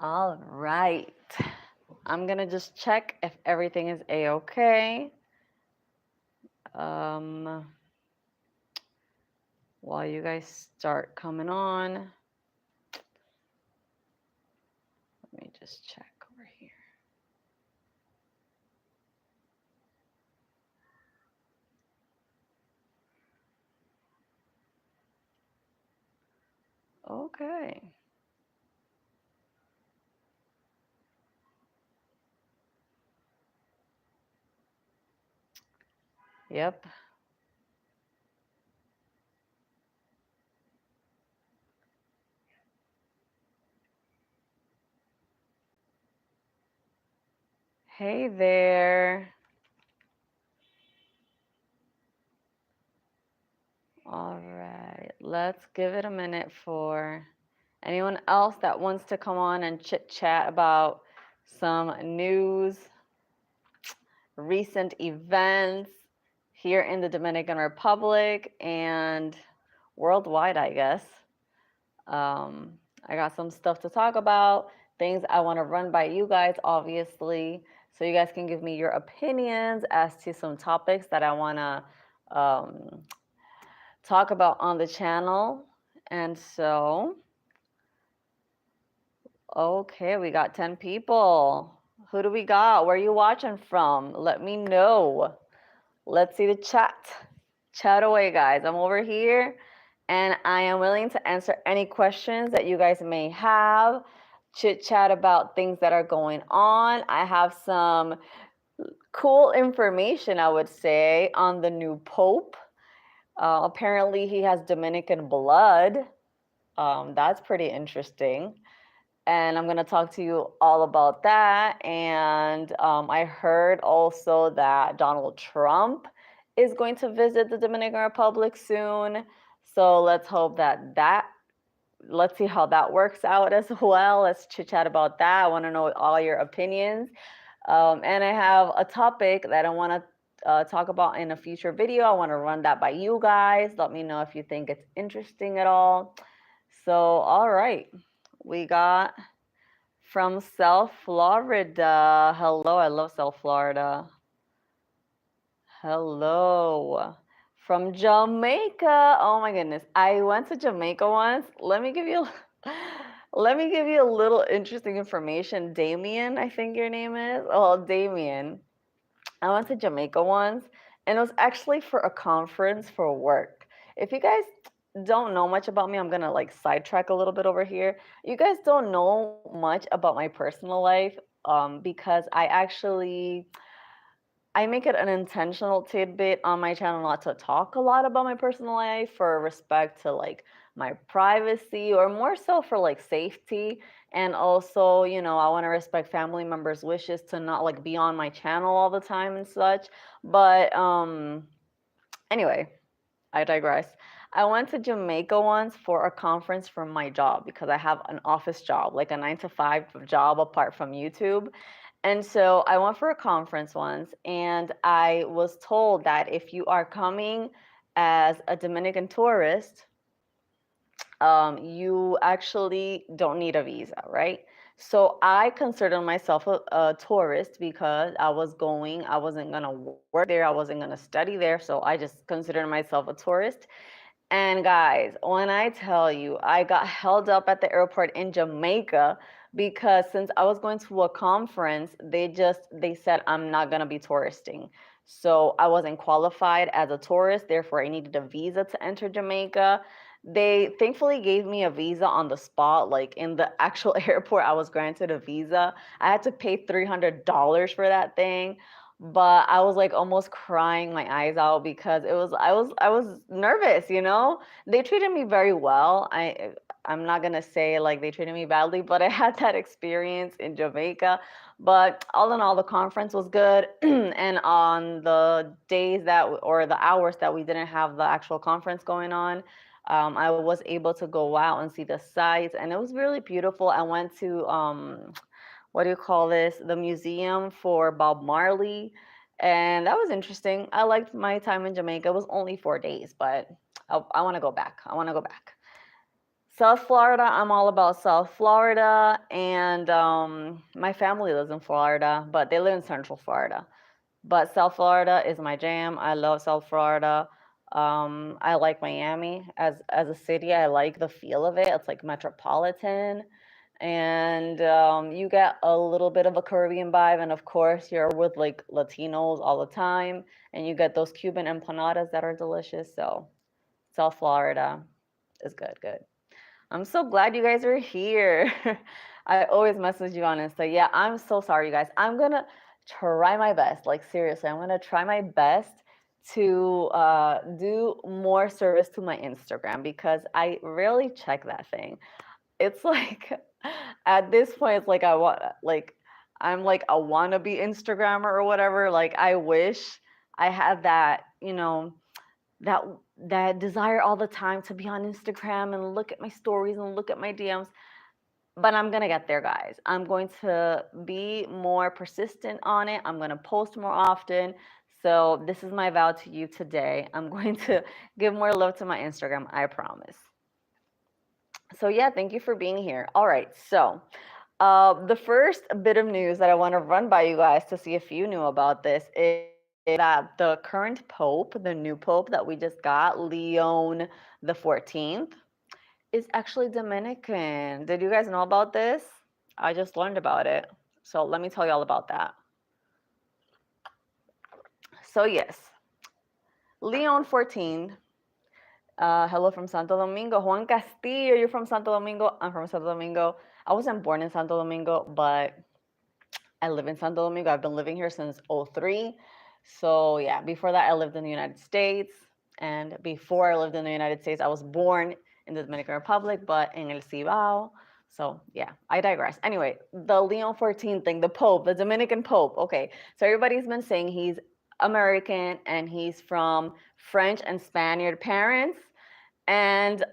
All right. I'm gonna just check if everything is a-okay. Um, while you guys start coming on, let me just check over here. Okay. Yep. Hey there. All right. Let's give it a minute for anyone else that wants to come on and chit chat about some news, recent events here in the Dominican Republic and worldwide, I guess. Um, I got some stuff to talk about, things I want to run by you guys, obviously, so you guys can give me your opinions as to some topics that I want to talk about on the channel. And so, okay, we got 10 people. Who do we got? Where are you watching from? Let me know. Let's see the chat. Chat away, guys. I'm over here and I am willing to answer any questions that you guys may have. Chit chat about things that are going on. I have some cool information, I would say, on the new Pope. Apparently, he has Dominican blood. That's pretty interesting. And I'm going to talk to you all about that. And I heard also that Donald Trump is going to visit the Dominican Republic soon. So let's see how that works out as well. Let's chit chat about that. I want to know all your opinions. And I have a topic that I want to talk about in a future video. I want to run that by you guys. Let me know if you think it's interesting at all. So, all right, we got from South Florida. Hello, I love South Florida. Hello. From Jamaica. Oh my goodness. I went to Jamaica once. Let me give you a little interesting information. Damien, I think your name is. Oh, Damien. I went to Jamaica once and it was actually for a conference for work. If you guys don't know much about me, I'm gonna like sidetrack a little bit over here. You guys don't know much about my personal life because I make it an intentional tidbit on my channel not to talk a lot about my personal life for respect to like my privacy or more so for like safety. And also, I want to respect family members' wishes to not like be on my channel all the time and such. But anyway, I digress. I went to Jamaica once for a conference for my job because I have an office job, like a 9 to 5 job apart from YouTube. And so I went for a conference once, and I was told that if you are coming as a Dominican tourist, you actually don't need a visa, right? So I considered myself a tourist because I wasn't gonna work there, I wasn't gonna study there, so I just considered myself a tourist. And guys, when I tell you, I got held up at the airport in Jamaica because since I was going to a conference, they said I'm not going to be touristing. So I wasn't qualified as a tourist, therefore I needed a visa to enter Jamaica. They thankfully gave me a visa on the spot, like in the actual airport. I was granted a visa. I had to pay $300 for that thing, but I was like almost crying my eyes out because I was nervous, you know? They treated me very well. I'm not gonna say like they treated me badly, but I had that experience in Jamaica. But all in all, the conference was good. And on the days or the hours that we didn't have the actual conference going on, I was able to go out and see the sights, and it was really beautiful. I went to what do you call this? The museum for Bob Marley. And that was interesting. I liked my time in Jamaica. It was only 4 days, but I want to go back. I want to go back. South Florida, I'm all about South Florida, and my family lives in Florida, but they live in Central Florida. But South Florida is my jam. I love South Florida. I like Miami as a city. I like the feel of it. It's like metropolitan, and you get a little bit of a Caribbean vibe. And of course, you're with like Latinos all the time, and you get those Cuban empanadas that are delicious. So South Florida is good, good. I'm so glad you guys are here. I always message you on Insta. Yeah, I'm so sorry, you guys. I'm gonna try my best. Like seriously, I'm gonna try my best to do more service to my Instagram because I really check that thing. It's like at this point, it's like I want like I'm like a wannabe Instagrammer or whatever. Like I wish I had that, that that desire all the time to be on Instagram and look at my stories and look at my DMs. But I'm gonna get there, guys. I'm going to be more persistent on it. I'm gonna post more often. So this is my vow to you today. I'm going to give more love to my Instagram, I promise. So yeah, thank you for being here. All right, so the first bit of news that I want to run by you guys to see if you knew about this is that the current pope, the new pope that we just got, Leon the 14th, is actually Dominican. Did you guys know about this? I just learned about it. So let me tell you all about that. So yes, Leon 14. Hello from Santo Domingo. Juan Castillo, you're from Santo Domingo. I'm from Santo Domingo. I wasn't born in Santo Domingo, but I live in Santo Domingo. I've been living here since '03. So yeah, before that I lived in the United States. And before I lived in the United States, I was born in the Dominican Republic, but in El Cibao. So yeah, I digress. Anyway, the Leon 14 thing, the Pope, the Dominican Pope. Okay, so everybody's been saying he's American and he's from French and Spaniard parents. And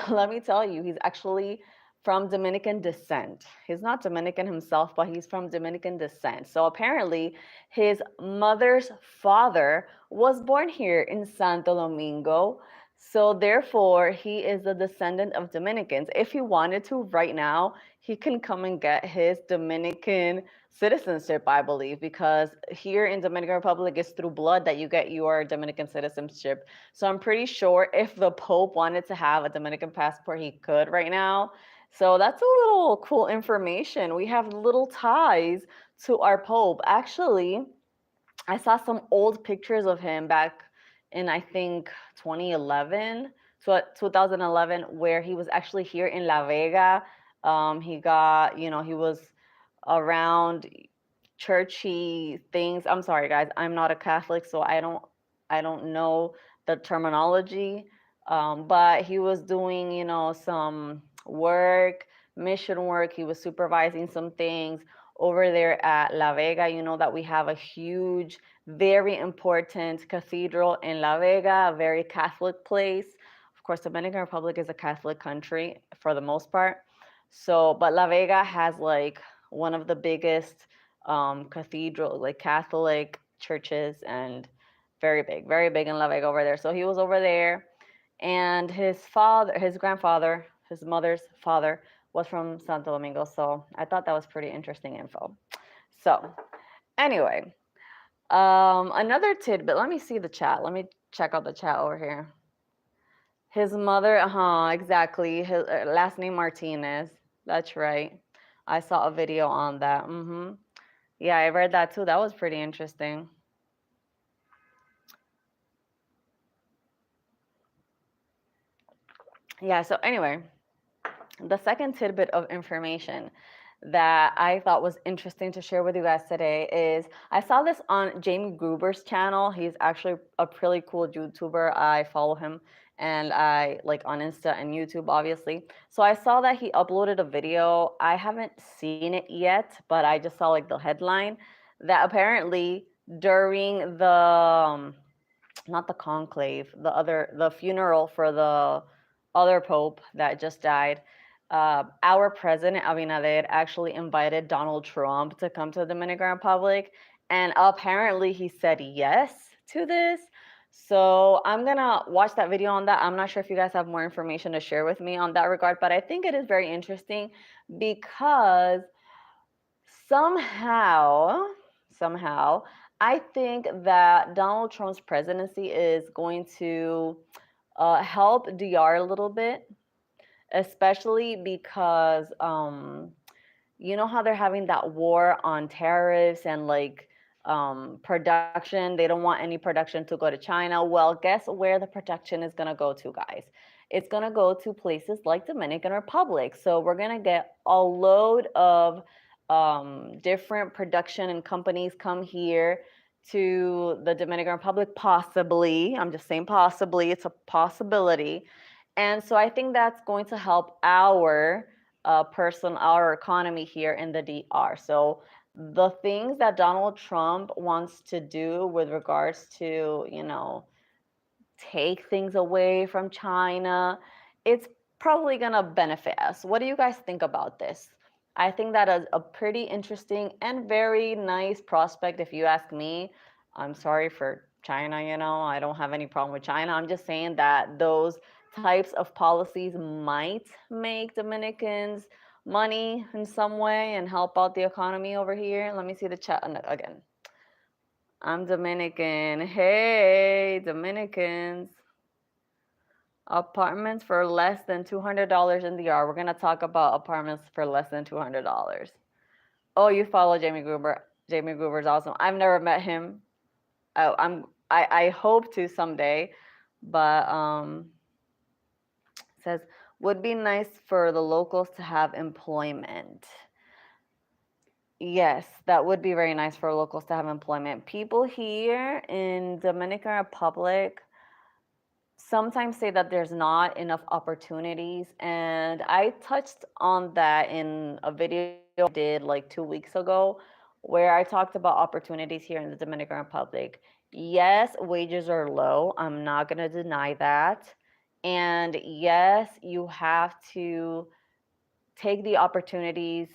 let me tell you, he's actually from Dominican descent. He's not Dominican himself, but he's from Dominican descent. So apparently, his mother's father was born here in Santo Domingo. So therefore, he is a descendant of Dominicans. If he wanted to right now, he can come and get his Dominican citizenship, I believe, because here in Dominican Republic, it's through blood that you get your Dominican citizenship. So I'm pretty sure if the Pope wanted to have a Dominican passport, he could right now. So that's a little cool information. We have little ties to our Pope. Actually, I saw some old pictures of him back in, I think, 2011, 2011, where he was actually here in La Vega. He got, he was around churchy things. I'm sorry, guys. I'm not a Catholic, so I don't know the terminology. But he was doing, some work, mission work. He was supervising some things over there at La Vega. You know that we have a huge, very important cathedral in La Vega, a very Catholic place. Of course, Dominican Republic is a Catholic country for the most part. So, but La Vega has like one of the biggest cathedral, like Catholic churches, and very big in La Vega over there. So he was over there, and his father, his grandfather, his mother's father was from Santo Domingo. So I thought that was pretty interesting info. So anyway, another tidbit. Let me see the chat. Let me check out the chat over here. His mother, exactly. His last name Martinez. That's right. I saw a video on that. Yeah, I read that too. That was pretty interesting. Yeah, so anyway, the second tidbit of information that I thought was interesting to share with you guys today is I saw this on Jamie Gruber's channel. He's actually a pretty cool YouTuber. I follow him and I like on Insta and YouTube, obviously. So I saw that he uploaded a video. I haven't seen it yet, but I just saw like the headline that apparently during the not the conclave, the funeral for the other pope that just died, our president Abinader actually invited Donald Trump to come to the Dominican Republic, and apparently he said yes to this. So I'm gonna watch that video on that. I'm not sure if you guys have more information to share with me on that regard, but I think it is very interesting because somehow, somehow, I think that Donald Trump's presidency is going to help DR a little bit, especially because you know how they're having that war on tariffs and like production. They don't want any production to go to China. Well, guess where the production is going to go to, guys? It's going to go to places like Dominican Republic. So we're going to get a load of different production and companies come here to the Dominican Republic, possibly. I'm just saying possibly. It's a possibility. And so I think that's going to help our economy here in the DR. So the things that Donald Trump wants to do with regards to, take things away from China, it's probably going to benefit us. What do you guys think about this? I think that is a pretty interesting and very nice prospect, if you ask me. I'm sorry for China, I don't have any problem with China. I'm just saying that those types of policies might make Dominicans money in some way and help out the economy over here. Let me see the chat again. I'm Dominican. Hey, Dominicans. Apartments for less than $200 in the yard. We're gonna talk about apartments for less than $200. Oh, you follow Jamie Gruber. Jamie Gruber's awesome. I've never met him. I hope to someday, but says would be nice for the locals to have employment. Yes, that would be very nice for locals to have employment. People here in Dominican Republic sometimes say that there's not enough opportunities, and I touched on that in a video I did like 2 weeks ago where I talked about opportunities here in the Dominican Republic. Yes, wages are low. I'm not going to deny that. And yes, you have to take the opportunities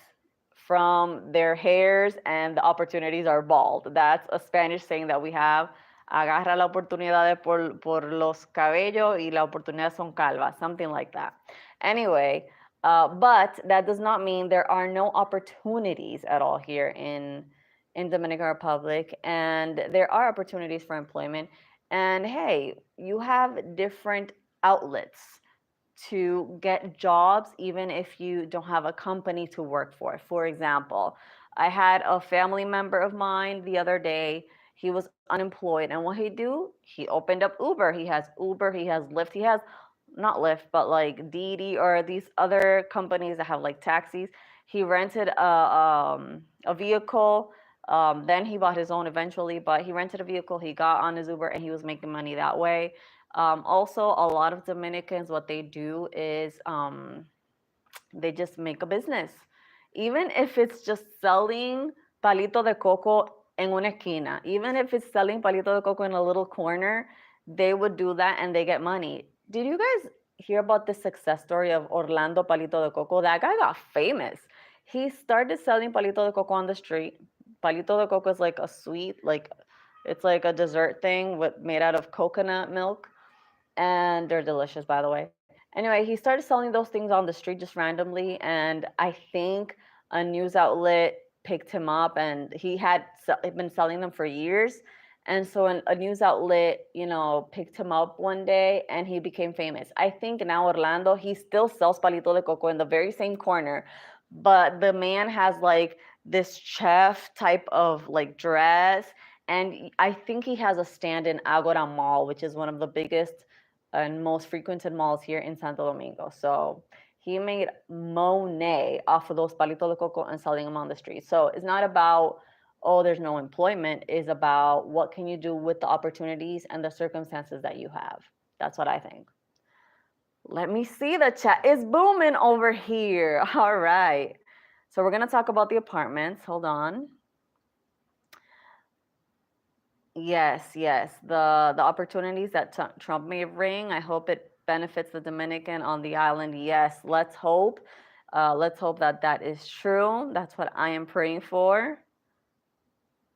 from their hairs, and the opportunities are bald. That's a Spanish saying that we have. Agarra la oportunidad por los cabellos y la oportunidad son calvas, something like that. Anyway, but that does not mean there are no opportunities at all here in Dominican Republic, and there are opportunities for employment. And hey, you have different outlets to get jobs even if you don't have a company to work for. For example, I had a family member of mine the other day. He was unemployed, and what he do? He opened up Uber. He has Uber, he has Lyft, he has not Lyft, but like Didi or these other companies that have like taxis. He rented a vehicle. Then he bought his own eventually, but he rented a vehicle. He got on his Uber and he was making money that way. Also, a lot of Dominicans, what they do is they just make a business. Even if it's just selling palito de coco en una esquina, even if it's selling palito de coco in a little corner, they would do that and they get money. Did you guys hear about the success story of Orlando Palito de Coco? That guy got famous. He started selling palito de coco on the street. Palito de coco is like a sweet, like it's like a dessert thing made out of coconut milk, and they're delicious, by the way. Anyway, he started selling those things on the street just randomly, and I think a news outlet picked him up, and he had been selling them for years. And so a news outlet, picked him up one day, and he became famous. I think now Orlando, he still sells palito de coco in the very same corner, but the man has like this chef type of like dress, and I think he has a stand in Agora Mall, which is one of the biggest and most frequented malls here in Santo Domingo. So he made money off of those palitos de coco and selling them on the street. So it's not about, oh, there's no employment. It's about what can you do with the opportunities and the circumstances that you have. That's what I think. Let me see, the chat is booming over here. All right. So we're going to talk about the apartments. Hold on. Yes, yes. The opportunities that Trump may bring, I hope it benefits the Dominican on the island. Yes, let's hope. Let's hope that that is true. That's what I am praying for.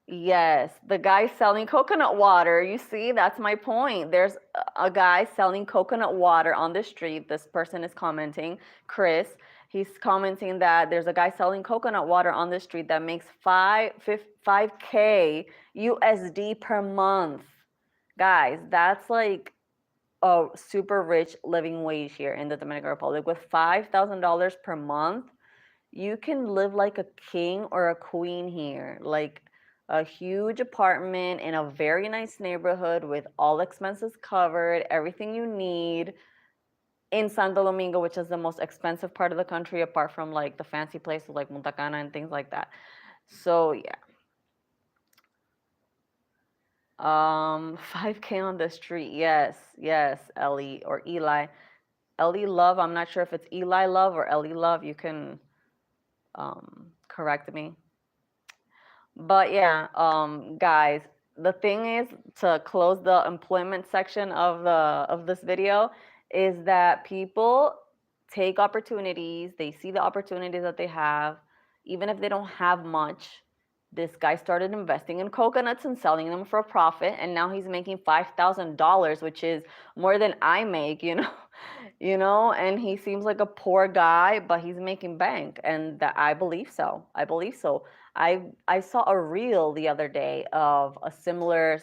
Yes, the guy selling coconut water. You see, that's my point. There's a guy selling coconut water on the street. This person is commenting, Chris. He's commenting that there's a guy selling coconut water on the street that makes 5K USD per month. Guys, that's like a super rich living wage here in the Dominican Republic. With $5,000 per month, you can live like a king or a queen here. Like a huge apartment in a very nice neighborhood with all expenses covered, everything you need in Santo Domingo, which is the most expensive part of the country, apart from like the fancy places like Punta Cana and things like that. So yeah. 5K on the street. Yes, yes, Ellie or Eli. Ellie Love. I'm not sure if it's Eli Love or Ellie Love. You can correct me. But yeah, guys, the thing is, to close the employment section of this video, is that people take opportunities, they see the opportunities that they have, even if they don't have much. This guy started investing in coconuts and selling them for a profit, and now he's making $5,000, which is more than I make, and he seems like a poor guy, but he's making bank, and that I believe so. I believe so. I saw a reel the other day of a similar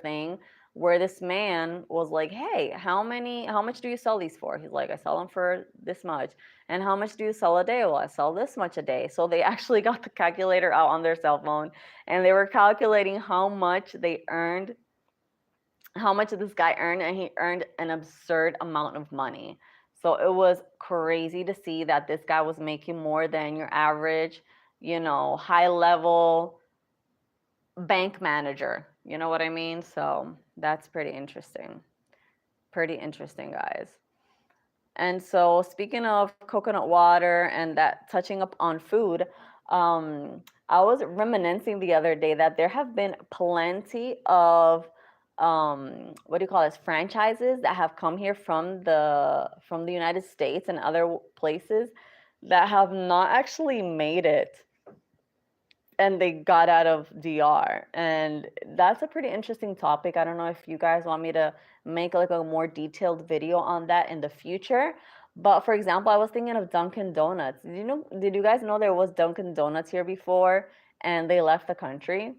thing where this man was like, "Hey, how much do you sell these for?" He's like, "I sell them for this much." "And how much do you sell a day?" "Well, I sell this much a day." So they actually got the calculator out on their cell phone, and they were calculating how much this guy earned, and he earned an absurd amount of money. So it was crazy to see that this guy was making more than your average, high level bank manager. You know what I mean? So that's pretty interesting. Pretty interesting, guys. And so, speaking of coconut water and that touching up on food, I was reminiscing the other day that there have been plenty of what do you call this, franchises that have come here from the United States and other places that have not actually made it, and they got out of DR. And that's a pretty interesting topic. I don't know if you guys want me to make like a more detailed video on that in the future. But for example, I was thinking of Dunkin' Donuts. Did you guys know there was Dunkin' Donuts here before and they left the country?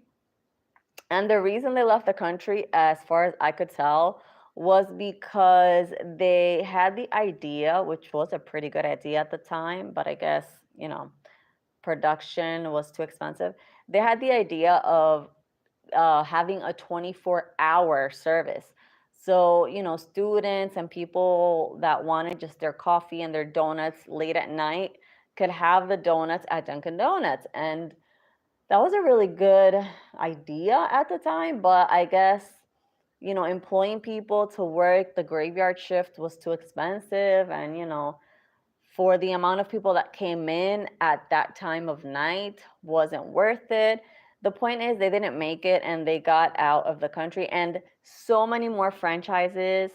And the reason they left the country, as far as I could tell, was because they had the idea, which was a pretty good idea at the time, but I guess, production was too expensive. They had the idea of having a 24-hour service. So, students and people that wanted just their coffee and their donuts late at night could have the donuts at Dunkin' Donuts. And that was a really good idea at the time, but I guess, employing people to work the graveyard shift was too expensive. And, for the amount of people that came in at that time of night, wasn't worth it. The point is, they didn't make it and they got out of the country. And so many more franchises.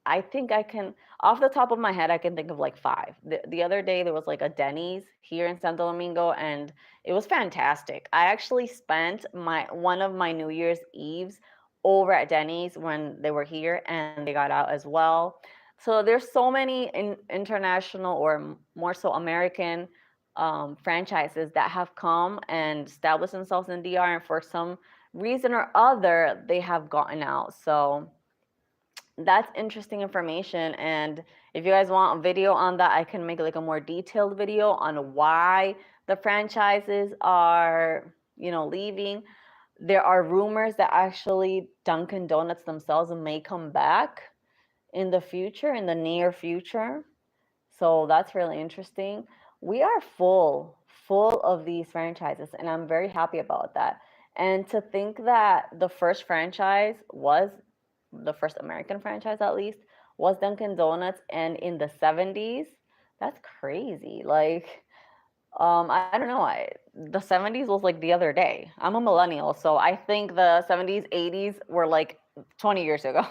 I think I can, off the top of my head, I can think of like five. The other day, there was like a Denny's here in Santo Domingo, and it was fantastic. I actually spent one of my New Year's Eves over at Denny's when they were here, and they got out as well. So there's so many international, or more so American, franchises that have come and established themselves in DR, and for some reason or other, they have gotten out. So that's interesting information. And if you guys want a video on that, I can make like a more detailed video on why the franchises are, leaving. There are rumors that actually Dunkin' Donuts themselves may come back in the future, in the near future. So that's really interesting. We are full of these franchises, and I'm very happy about that. And to think that the first American franchise at least, was Dunkin' Donuts, and in the 70s, that's crazy. Like, I don't know. The 70s was like the other day. I'm a millennial, so I think the 70s, 80s were like 20 years ago.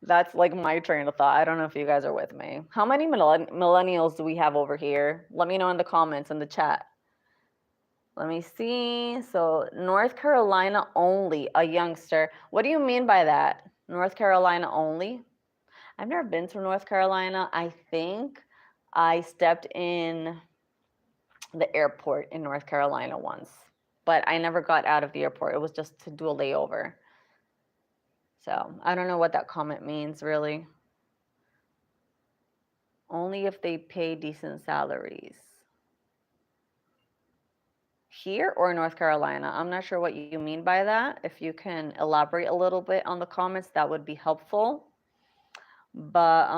That's like my train of thought. I don't know if you guys are with me. How many millennials do we have over here? Let me know in the comments, in the chat. Let me see. So North Carolina only, a youngster. What do you mean by that? North Carolina only? I've never been to North Carolina. I think I stepped in the airport in North Carolina once, but I never got out of the airport. It was just to do a layover. So I don't know what that comment means really. Only if they pay decent salaries. Here or North Carolina? I'm not sure what you mean by that. If you can elaborate a little bit on the comments, that would be helpful. But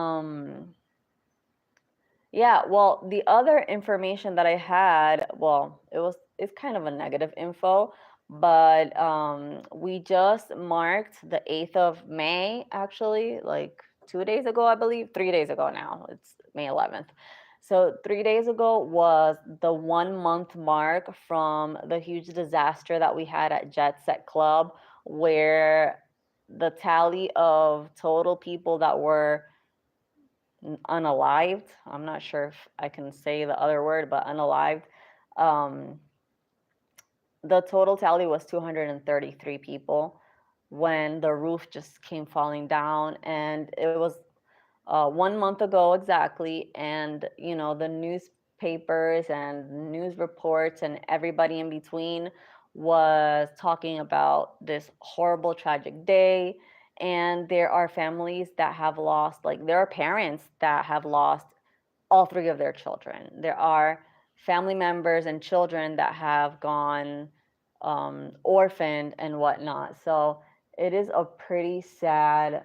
yeah, well, the other information that I had, well, it's kind of a negative info, but we just marked the 8th of May, actually, like 2 days ago, I believe, 3 days ago now. It's May 11th. So 3 days ago was the 1 month mark from the huge disaster that we had at Jet Set Club, where the tally of total people that were unalived. I'm not sure if I can say the other word, but unalived. Um, the total tally was 233 people when the roof just came falling down, and it was 1 month ago exactly. And the newspapers and news reports and everybody in between was talking about this horrible tragic day. And there are families that have lost, like there are parents that have lost all three of their children. There are family members and children that have gone orphaned and whatnot. So it is a pretty sad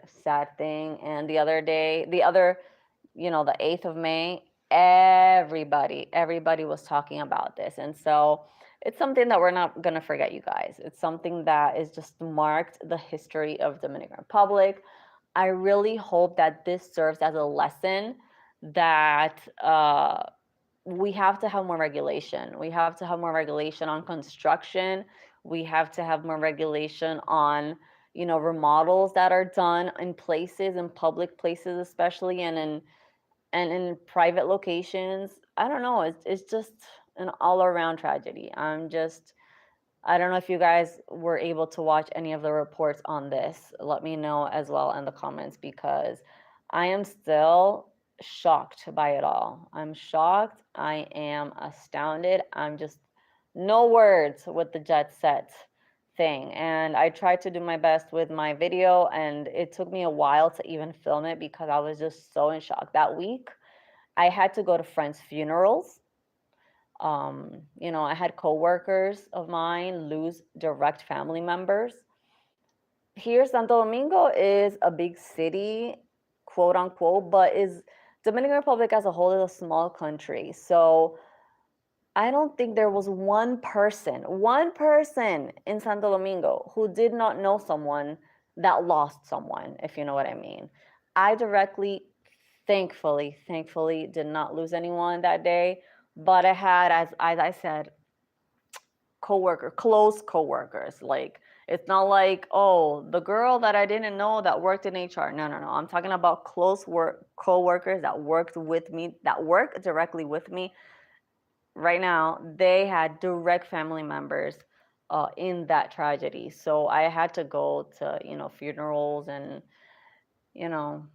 thing. And the 8th of May, everybody was talking about this. And so it's something that we're not going to forget, you guys. It's something that is just marked the history of Dominican Republic. I really hope that this serves as a lesson that we have to have more regulation. We have to have more regulation on construction. We have to have more regulation on, remodels that are done in places, in public places, especially, and in private locations. I don't know. It's just an all around tragedy. I don't know if you guys were able to watch any of the reports on this. Let me know as well in the comments, because I am still shocked by it all. I'm shocked. I am astounded. I'm just no words with the Jet Set thing. And I tried to do my best with my video, and it took me a while to even film it because I was just so in shock. That week, I had to go to friends' funerals. I had coworkers of mine lose direct family members. Here, Santo Domingo is a big city, quote unquote, but is Dominican Republic as a whole is a small country. So I don't think there was one person in Santo Domingo who did not know someone that lost someone, if you know what I mean. I directly, thankfully, did not lose anyone that day, but I had, as I said, close coworkers. Like, it's not like, oh, the girl that I didn't know that worked in HR. No. I'm talking about close work coworkers that worked with me, that work directly with me. Right now, they had direct family members in that tragedy. So I had to go to, funerals and, you know,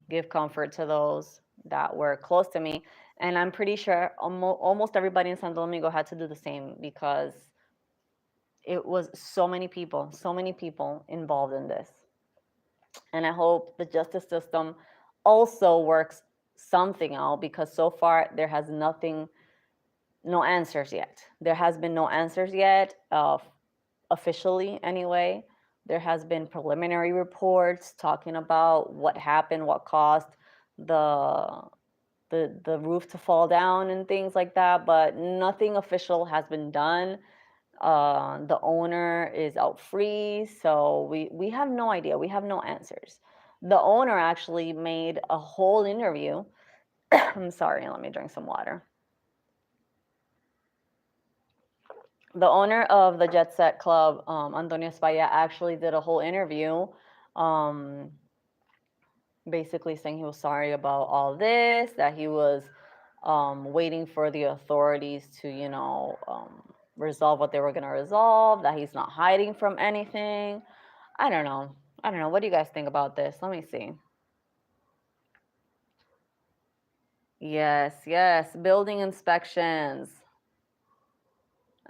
give comfort to those that were close to me. And I'm pretty sure almost everybody in Santo Domingo had to do the same, because it was so many people involved in this. And I hope the justice system also works something out, because so far there has no answers yet. There has been no answers yet, officially anyway. There has been preliminary reports talking about what happened, what caused the the roof to fall down and things like that, but nothing official has been done. The owner is out free, so we have no idea. We have no answers. The owner actually made a whole interview. I'm sorry, let me drink some water. The owner of the Jet Set Club, Antonio Spaya, actually did a whole interview, um, basically saying he was sorry about all this, that he was waiting for the authorities to, resolve what they were going to resolve, that he's not hiding from anything. I don't know. I don't know. What do you guys think about this? Let me see. Yes, yes. Building inspections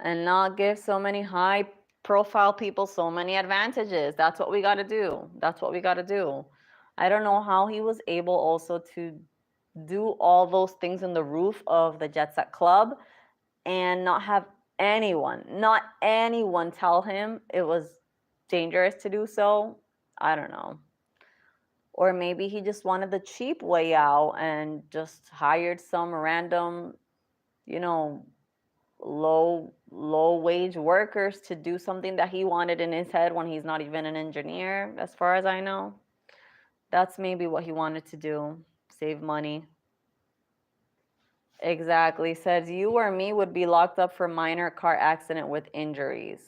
and not give so many high profile people so many advantages. That's what we got to do. That's what we got to do. I don't know how he was able also to do all those things in the roof of the Jet Set Club and not anyone tell him it was dangerous to do so. I don't know. Or maybe he just wanted the cheap way out and just hired some random, you know, low wage workers to do something that he wanted in his head when he's not even an engineer, as far as I know. That's maybe what he wanted to do, save money. Exactly. Says you or me would be locked up for minor car accident with injuries.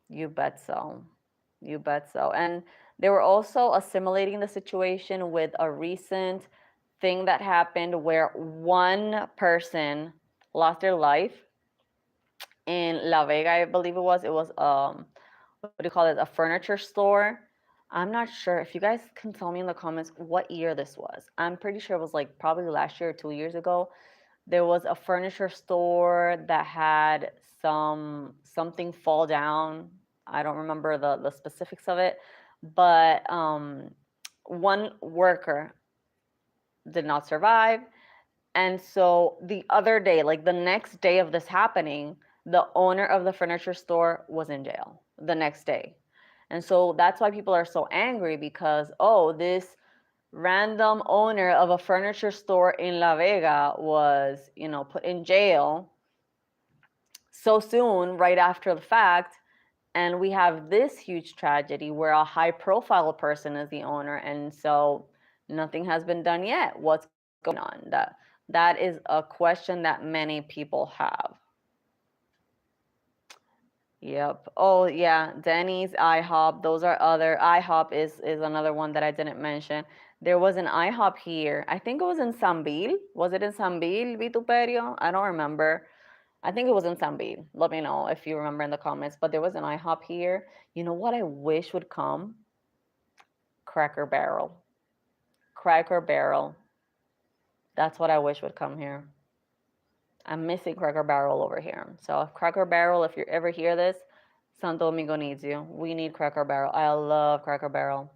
You bet so. You bet so. And they were also assimilating the situation with a recent thing that happened where one person lost their life in La Vega, I believe it was. It was what do you call it? A furniture store. I'm not sure if you guys can tell me in the comments what year this was. I'm pretty sure it was like probably last year or 2 years ago. There was a furniture store that had something fall down. I don't remember the specifics of it, but one worker did not survive. And so the other day, like the next day of this happening, the owner of the furniture store was in jail the next day. And so that's why people are so angry because, oh, this random owner of a furniture store in La Vega was, put in jail so soon, right after the fact. And we have this huge tragedy where a high profile person is the owner. And so nothing has been done yet. What's going on? That is a question that many people have. Yep. Oh yeah, Denny's, IHOP. Those are other. IHOP is another one that I didn't mention. There was an IHOP here. I think it was in Sambil. Was it in Sambil, Vituperio? I don't remember. I think it was in Sambil. Let me know if you remember in the comments. But there was an IHOP here. You know what I wish would come? Cracker Barrel. Cracker Barrel. That's what I wish would come here. I'm missing Cracker Barrel over here. So Cracker Barrel, if you ever hear this, Santo Domingo needs you. We need Cracker Barrel. I love Cracker Barrel.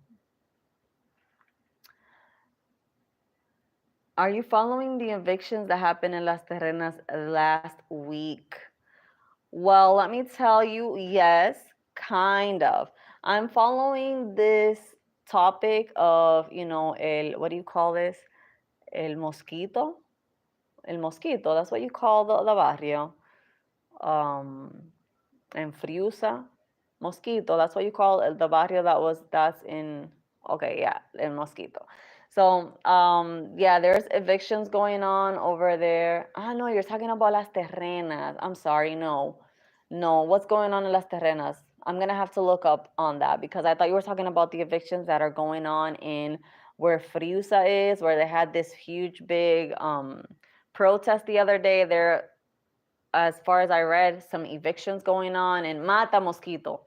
Are you following the evictions that happened in Las Terrenas last week? Well, let me tell you, yes, kind of. I'm following this topic of, what do you call this? El mosquito. El mosquito, that's what you call the barrio. En Friusa. Mosquito, that's what you call the barrio that's in, okay, yeah, in Mosquito. So, yeah, there's evictions going on over there. Ah, no, you're talking about Las Terrenas. I'm sorry, no. No, what's going on in Las Terrenas? I'm gonna have to look up on that because I thought you were talking about the evictions that are going on in where Friusa is, where they had this huge big protest the other day. There, as far as I read, some evictions going on in Mata Mosquito.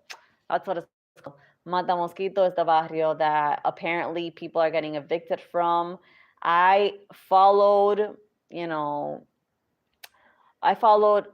That's what it's called. Mata Mosquito is the barrio that apparently people are getting evicted from. I followed, you know, I followed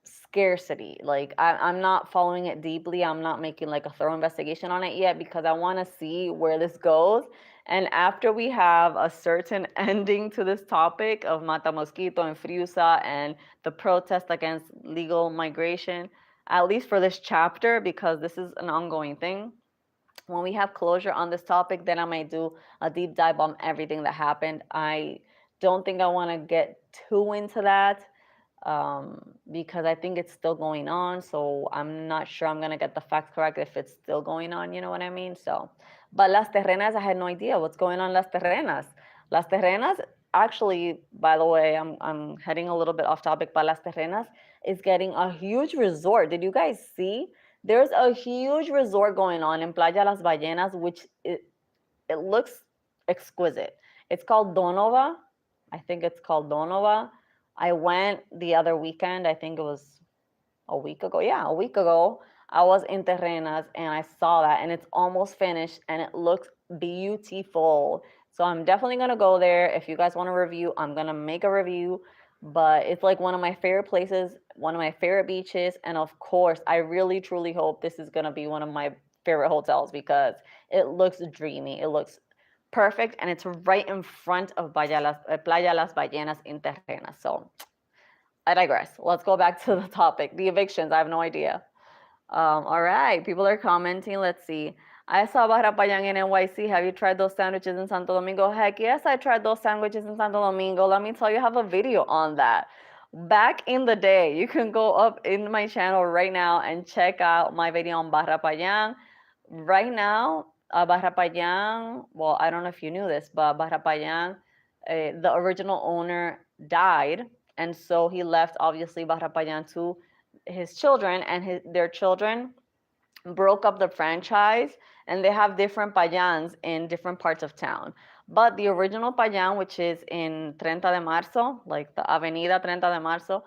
scarcity. Like I'm not following it deeply. I'm not making like a thorough investigation on it yet because I want to see where this goes. And after we have a certain ending to this topic of Mata Mosquito and Friusa and the protest against legal migration, at least for this chapter, because this is an ongoing thing, when we have closure on this topic, then I might do a deep dive on everything that happened. I don't think I want to get too into that because I think it's still going on. So I'm not sure I'm gonna get the facts correct if it's still going on. You know what I mean? So, but Las Terrenas, I had no idea what's going on. Las Terrenas, Las Terrenas. Actually, by the way, I'm heading a little bit off topic, but Las Terrenas is getting a huge resort. Did you guys see? There's a huge resort going on in Playa Las Ballenas, which it looks exquisite. It's called Donova. I think it's called Donova. I went the other weekend. I think it was. a week ago. Yeah, a week ago, I was in Terrenas and I saw that, and it's almost finished and it looks beautiful. So I'm definitely gonna go there. If you guys want a review, I'm gonna make a review. But it's like one of my favorite places, one of my favorite beaches, and of course, I really truly hope this is gonna be one of my favorite hotels because it looks dreamy. It looks perfect, and it's right in front of Playa Las Ballenas in Terrenas. So I digress. Let's go back to the topic. The evictions. I have no idea. All right. People are commenting. Let's see. I saw Barapayang in NYC. Have you tried those sandwiches in Santo Domingo? Heck yes, I tried those sandwiches in Santo Domingo. Let me tell you, I have a video on that. Back in the day, you can go up in my channel right now and check out my video on Barapayang. Right now, Barapayang, well, I don't know if you knew this, but Barapayang, the original owner died. And so he left, obviously, Barapayang to his children, and their children broke up the franchise, and they have different payans in different parts of town. But the original payan, which is in Treinta de Marzo, like the Avenida Treinta de Marzo,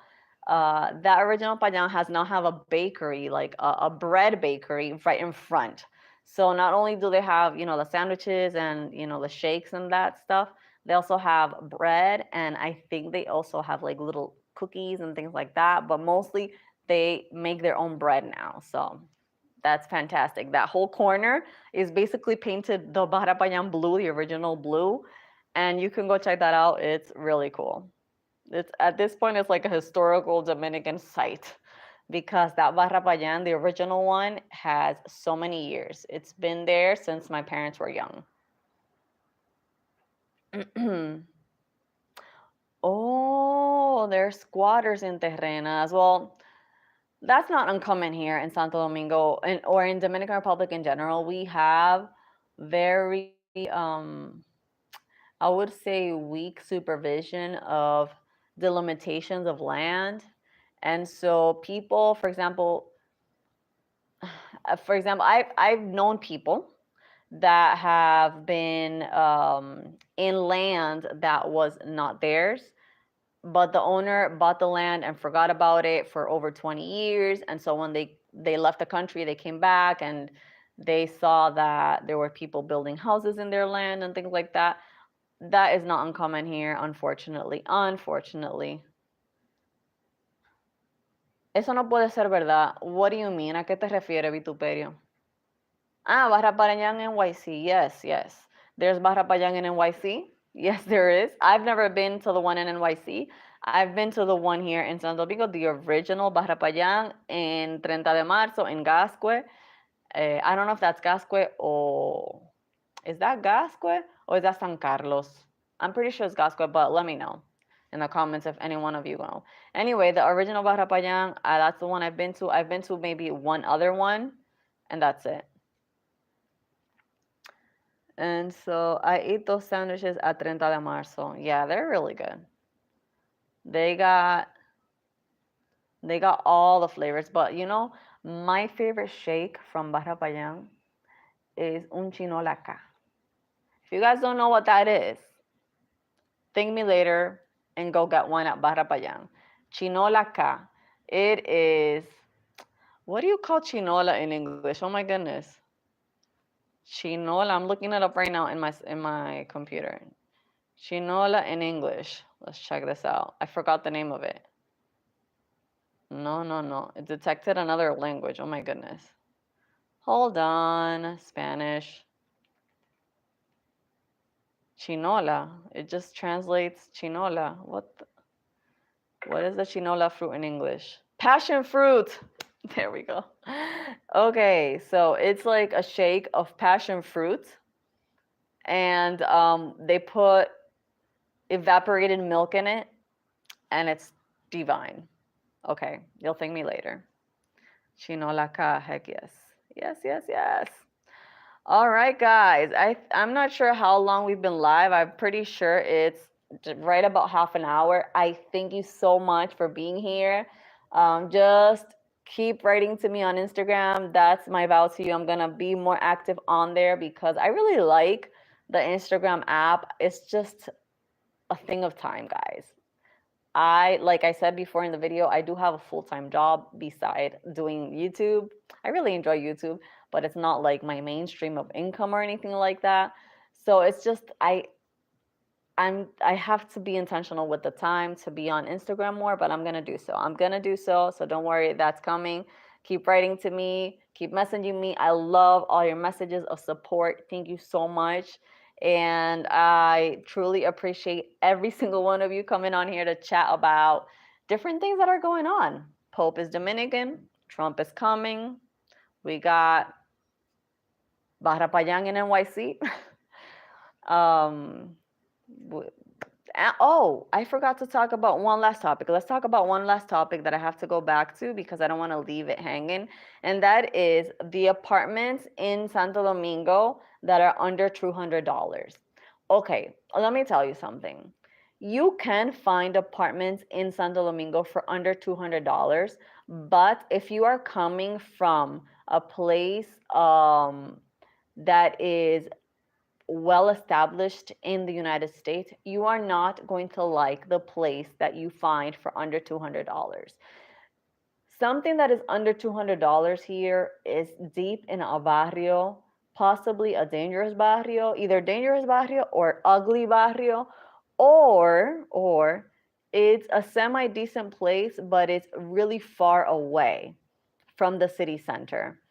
that original payan has now have a bakery, like a bread bakery right in front. So not only do they have, the sandwiches and, the shakes and that stuff, they also have bread, and I think they also have like little cookies and things like that, but mostly they make their own bread now. So that's fantastic. That whole corner is basically painted the Barapayan blue, the original blue, and you can go check that out. It's really cool. It's at this point it's like a historical Dominican site because that Barapayan, the original one, has so many years. It's been there since my parents were young. Oh, there's squatters in Terrenas. Well, that's not uncommon here in Santo Domingo or in Dominican Republic in general. We have very, I would say, weak supervision of the limitations of land. And so people, for example, I've known people that have been in land that was not theirs, but the owner bought the land and forgot about it for over 20 years. And so when they left the country, they came back and they saw that there were people building houses in their land and things like that. That is not uncommon here, unfortunately. Unfortunately. Eso no puede ser verdad. What do you mean? ¿A qué te refieres, vituperio? Ah, Barrapayang NYC. Yes, yes. There's Barrapayang in NYC. Yes, there is. I've never been to the one in NYC. I've been to the one here in Santo Domingo, the original Barrapayang in Treinta de Marzo in Gascue. I don't know if that's Gascue or is that Gascue or is that San Carlos? I'm pretty sure it's Gascue, but let me know in the comments if any one of you know. Anyway, the original Barrapayang, that's the one I've been to. I've been to maybe one other one, and that's it. And so I ate those sandwiches at Treinta de Marzo. Yeah, they're really good. They got all the flavors, but my favorite shake from Barrapayang is un chino laca. If you guys don't know what that is, thank me later and go get one at Barrapayang. Chinola. It is, what do you call chinola in English? Oh my goodness. Chinola. I'm looking it up right now in my computer. Chinola in English. Let's check this out. I forgot the name of it. No. It detected another language. Oh my goodness. Hold on. Spanish. Chinola. It just translates chinola. What is the chinola fruit in English? Passion fruit. There we go. Okay, so it's like a shake of passion fruit, and they put evaporated milk in it, and it's divine. Okay, you'll thank me later. Chinolaca, heck yes. Yes. All right, guys. I'm not sure how long we've been live. I'm pretty sure it's right about half an hour. I thank you so much for being here. Just keep writing to me on Instagram. That's my vow to you. I'm gonna be more active on there because I really like the Instagram app. It's just a thing of time, guys. like I said before in the video, I do have a full-time job beside doing YouTube. I really enjoy YouTube, but it's not like my mainstream of income or anything like that. So it's just I have to be intentional with the time to be on Instagram more, but I'm gonna do so. I'm gonna do so. So don't worry, that's coming. Keep writing to me, keep messaging me. I love all your messages of support. Thank you so much. And I truly appreciate every single one of you coming on here to chat about different things that are going on. Pope is Dominican, Trump is coming. We got Barrapayang in NYC. um, Oh, I forgot to talk about one last topic. Let's talk about one last topic that I have to go back to because I don't want to leave it hanging. And that is the apartments in Santo Domingo that are under $200. Okay, let me tell you something. You can find apartments in Santo Domingo for under $200, but if you are coming from a place that is well established in the United States, you are not going to like the place that you find for under $200. Something that is under $200 here is deep in a barrio, possibly a dangerous barrio, either dangerous barrio or ugly barrio, or it's a semi decent place, but it's really far away from the city center.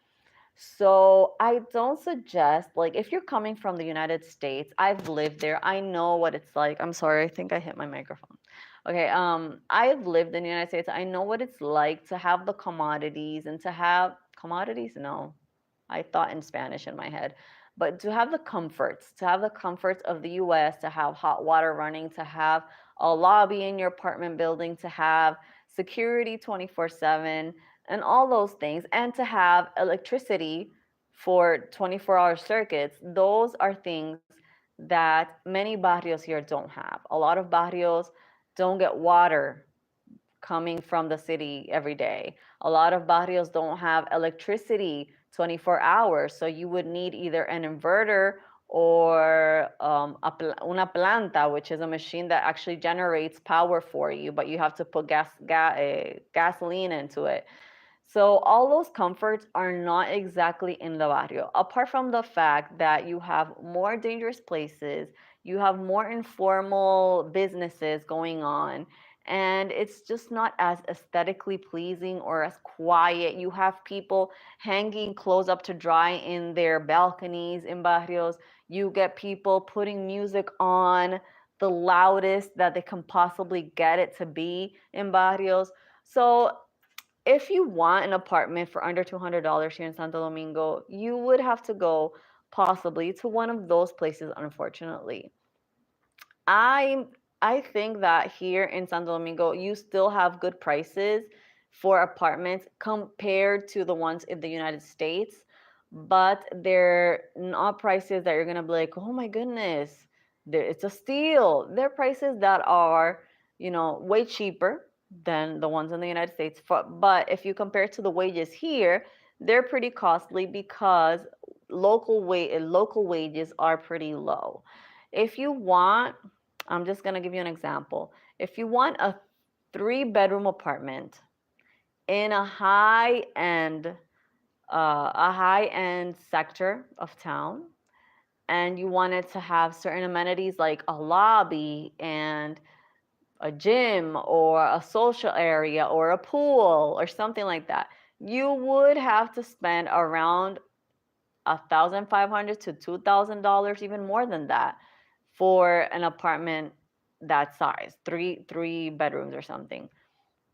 So I don't suggest, like, if you're coming from the United States, I've lived there. I know what it's like. I'm sorry, I think I hit my microphone. Okay, I've lived in the United States. I know what it's like to have the commodities and to have commodities. No, I thought in Spanish in my head, but to have the comforts of the US, to have hot water running, to have a lobby in your apartment building, to have security 24/7 and all those things, and to have electricity for 24-hour circuits. Those are things that many barrios here don't have. A lot of barrios don't get water coming from the city every day. A lot of barrios don't have electricity 24 hours, so you would need either an inverter or una planta, which is a machine that actually generates power for you, but you have to put gasoline into it. So all those comforts are not exactly in the barrio. Apart from the fact that you have more dangerous places, you have more informal businesses going on, and it's just not as aesthetically pleasing or as quiet. You have people hanging clothes up to dry in their balconies in barrios. You get people putting music on the loudest that they can possibly get it to be in barrios. So if you want an apartment for under $200 here in Santo Domingo, you would have to go possibly to one of those places, unfortunately. I I think that here in Santo Domingo, you still have good prices for apartments compared to the ones in the United States, but they're not prices that you're gonna be like, oh my goodness, it's a steal. They're prices that are, way cheaper than the ones in the United States. But if you compare to the wages here, they're pretty costly because local wages are pretty low. If you want, I'm just going to give you an example. If you want a 3-bedroom apartment in a high-end sector of town, and you wanted to have certain amenities like a lobby and a gym or a social area or a pool or something like that, you would have to spend around $1,500 to $2,000, even more than that, for an apartment that size, three bedrooms or something.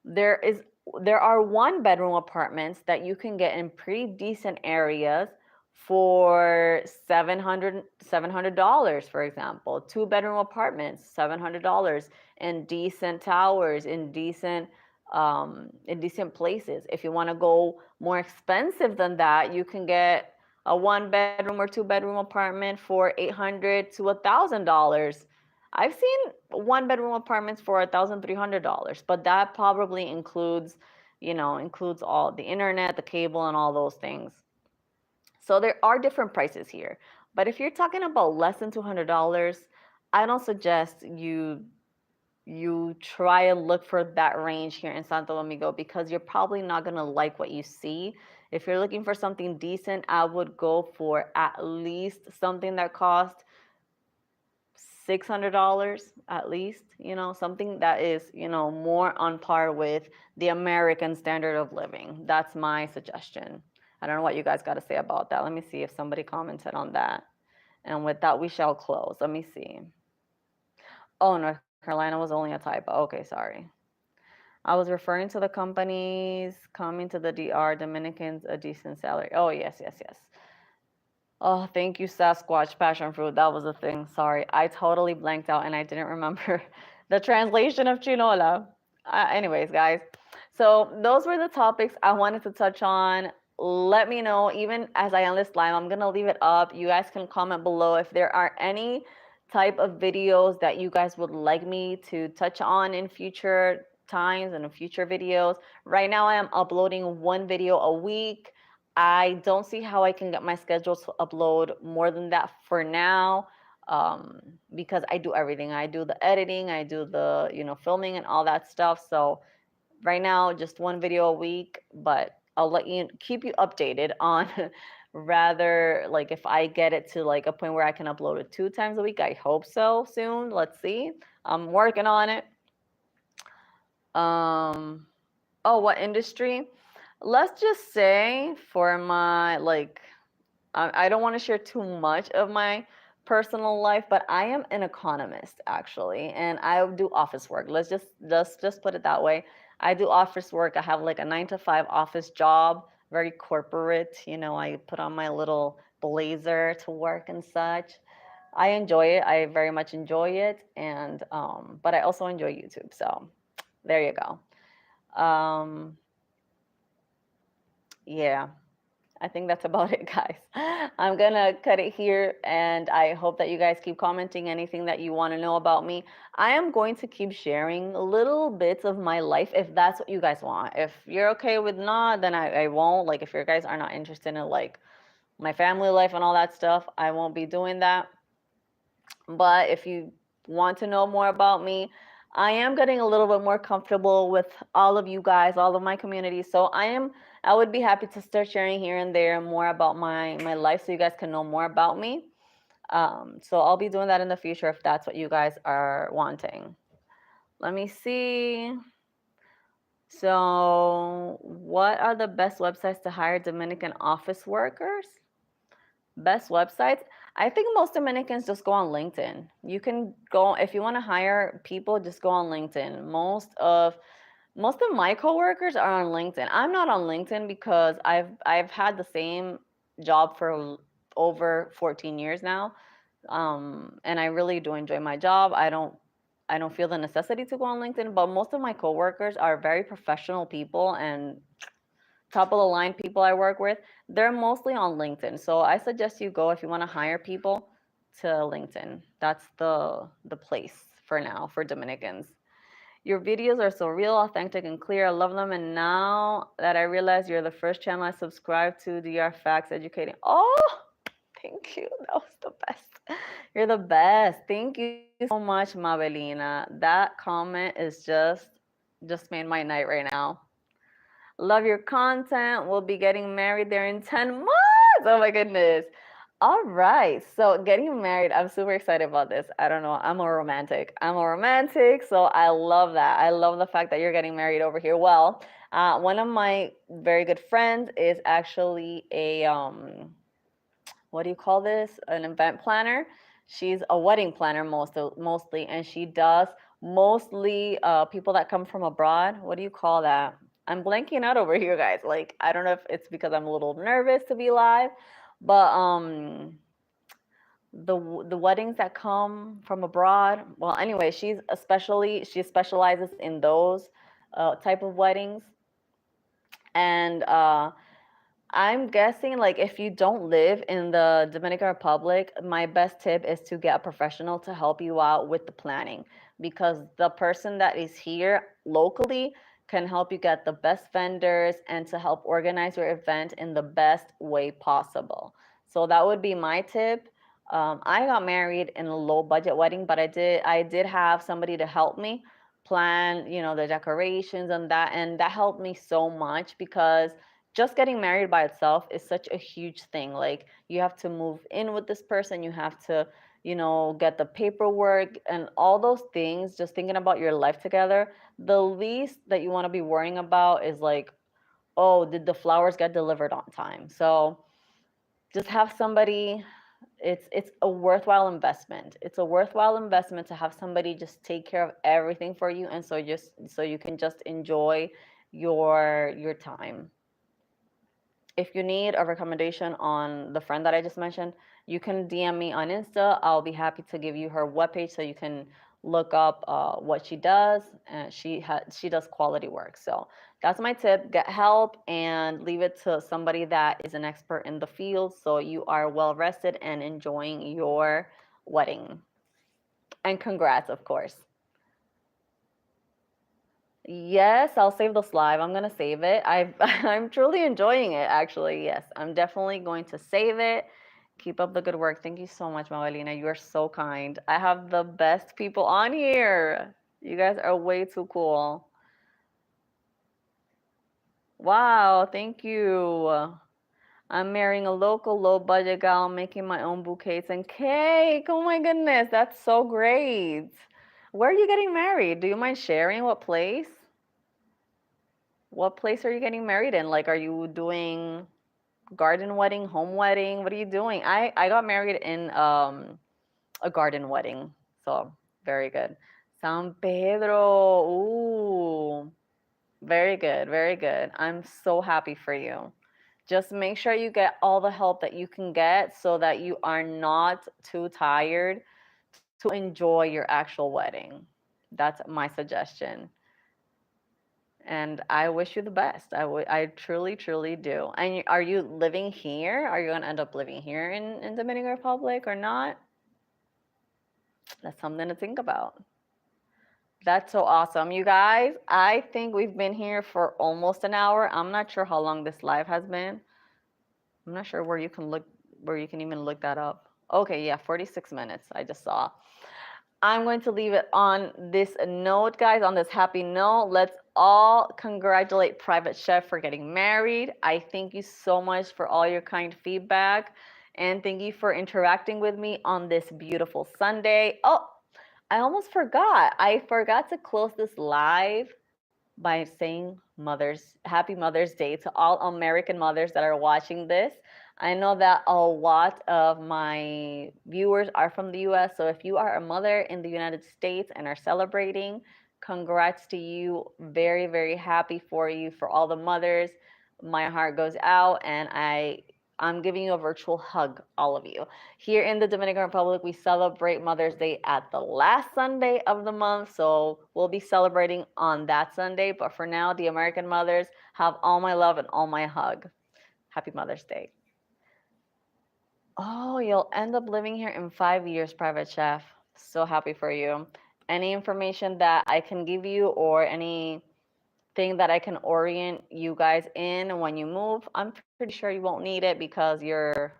There is there are 1-bedroom apartments that you can get in pretty decent areas for $700, for example. 2-bedroom apartments, $700, in decent towers, in decent places. If you want to go more expensive than that, you can get a 1-bedroom or 2-bedroom apartment for $800 to $1,000. I've seen 1-bedroom apartments for $1,300, but that probably includes all the internet, the cable, and all those things. So there are different prices here. But if you're talking about less than $200, I don't suggest you you try and look for that range here in Santo Domingo because you're probably not going to like what you see. If you're looking for something decent, I would go for at least something that costs $600 at least, something that is, more on par with the American standard of living. That's my suggestion. I don't know what you guys got to say about that. Let me see if somebody commented on that. And with that, we shall close. Let me see. Oh, North Carolina was only a typo. Okay, sorry. I was referring to the companies coming to the DR, Dominicans, a decent salary. Oh, yes, yes, yes. Oh, thank you, Sasquatch Passion Fruit. That was a thing. Sorry. I totally blanked out and I didn't remember the translation of Chinola. Anyways, guys. So those were the topics I wanted to touch on. Let me know, even as I end this live, I'm going to leave it up. You guys can comment below if there are any type of videos that you guys would like me to touch on in future times and in future videos. Right now, I am uploading one video a week. I don't see how I can get my schedule to upload more than that for now, because I do everything. I do the editing, I do the, filming and all that stuff. So right now, just one video a week, but I'll keep you updated on rather like if I get it to like a point where I can upload it 2 times a week. I hope so soon. Let's see. I'm working on it. Oh, what industry? Let's just say for my I don't want to share too much of my personal life, but I am an economist actually, and I do office work. Let's just put it that way. I do office work. I have like a 9 to 5 office job, very corporate. I put on my little blazer to work and such. I enjoy it. I very much enjoy it, and but I also enjoy YouTube. So there you go. Um, yeah. I think that's about it, guys. I'm gonna cut it here, and I hope that you guys keep commenting anything that you want to know about me. I am going to keep sharing little bits of my life if that's what you guys want. If you're okay with not, then I won't. Like, if you guys are not interested in like my family life and all that stuff, I won't be doing that. But if you want to know more about me, I am getting a little bit more comfortable with all of you guys, all of my community. So I would be happy to start sharing here and there more about my life so you guys can know more about me. So I'll be doing that in the future if that's what you guys are wanting. Let me see. So, what are the best websites to hire Dominican office workers? Best websites? I think most Dominicans just go on LinkedIn. You can go if you want to hire people, just go on LinkedIn. Most of my coworkers are on LinkedIn. I'm not on LinkedIn because I've had the same job for over 14 years now, and I really do enjoy my job. I don't feel the necessity to go on LinkedIn, but most of my coworkers are very professional people and top of the line people I work with. They're mostly on LinkedIn. So I suggest you go if you want to hire people to LinkedIn. That's the place for now for Dominicans. Your videos are so real, authentic, and clear. I love them. And now that I realize you're the first channel I subscribe to, DR Facts Educating. Oh, thank you. That was the best. You're the best. Thank you so much, Mabelina. That comment is just made my night right now. Love your content. We'll be getting married there in 10 months. Oh my goodness. All right. So getting married, I'm super excited about this. I don't know. I'm a romantic. So I love that. I love the fact that you're getting married over here. Well, one of my very good friends is actually a what do you call this? An event planner. She's a wedding planner mostly, and she does mostly people that come from abroad. What do you call that? I'm blanking out over here, guys. Like, I don't know if it's because I'm a little nervous to be live, but the weddings that come from abroad. Well, anyway, she specializes in those type of weddings, and I'm guessing like if you don't live in the Dominican Republic, my best tip is to get a professional to help you out with the planning because the person that is here locally can help you get the best vendors and to help organize your event in the best way possible. So that would be my tip. I got married in a low budget wedding, but I did have somebody to help me plan, the decorations and that helped me so much because just getting married by itself is such a huge thing. Like you have to move in with this person, you have to, get the paperwork and all those things, just thinking about your life together. The least that you want to be worrying about is like, oh, did the flowers get delivered on time? So just have somebody. It's a worthwhile investment. It's a worthwhile investment to have somebody just take care of everything for you, and so you can just enjoy your time. If you need a recommendation on the friend that I just mentioned, you can DM me on Insta. I'll be happy to give you her webpage so you can look up what she does. And she does quality work. So that's my tip. Get help and leave it to somebody that is an expert in the field so you are well rested and enjoying your wedding. And congrats, of course. Yes, I'll save this live. I'm gonna save it. I'm truly enjoying it, actually. Yes, I'm definitely going to save it. Keep up the good work. Thank you so much, Mawalina. You are so kind. I have the best people on here. You guys are way too cool. Wow, thank you. I'm marrying a local low budget gal, making my own bouquets and cake. Oh my goodness, that's so great. Where are you getting married? Do you mind sharing what place? What place are you getting married in? Like, are you doing garden wedding, home wedding? What are you doing? I got married in a garden wedding, so very good. San Pedro. Ooh, very good, very good. I'm so happy for you. Just make sure you get all the help that you can get so that you are not too tired to enjoy your actual wedding. That's my suggestion. And I wish you the best. I truly, truly do. And are you living here? Are you going to end up living here in Dominican Republic or not? That's something to think about. That's so awesome. You guys, I think we've been here for almost an hour. I'm not sure how long this live has been. I'm not sure where you can even look that up. Okay, yeah, 46 minutes. I just saw. I'm going to leave it on this note, guys, on this happy note. Let's all congratulate Private Chef for getting married. I thank you so much for all your kind feedback. And thank you for interacting with me on this beautiful Sunday. Oh, I almost forgot. I forgot to close this live by saying Happy Mother's Day to all American mothers that are watching this. I know that a lot of my viewers are from the US, so if you are a mother in the United States and are celebrating, congrats to you. Very, very happy for you, for all the mothers. My heart goes out, and I'm giving you a virtual hug, all of you. Here in the Dominican Republic, we celebrate Mother's Day at the last Sunday of the month, so we'll be celebrating on that Sunday. But for now, the American mothers have all my love and all my hug. Happy Mother's Day. Oh, you'll end up living here in 5 years, Private Chef. So happy for you. Any information that I can give you or anything that I can orient you guys in when you move, I'm pretty sure you won't need it because your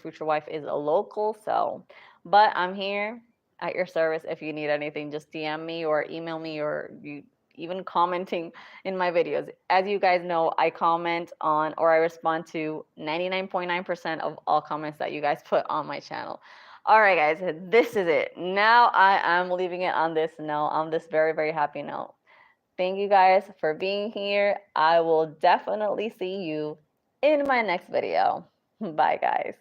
future wife, is a local. So, but I'm here at your service if you need anything. Just DM me or email me or you even commenting in my videos. As you guys know, I comment on or I respond to 99.9% of all comments that you guys put on my channel. All right, guys, this is it. Now I am leaving it on this note, on this very, very happy note. Thank you guys for being here. I will definitely see you in my next video. Bye, guys.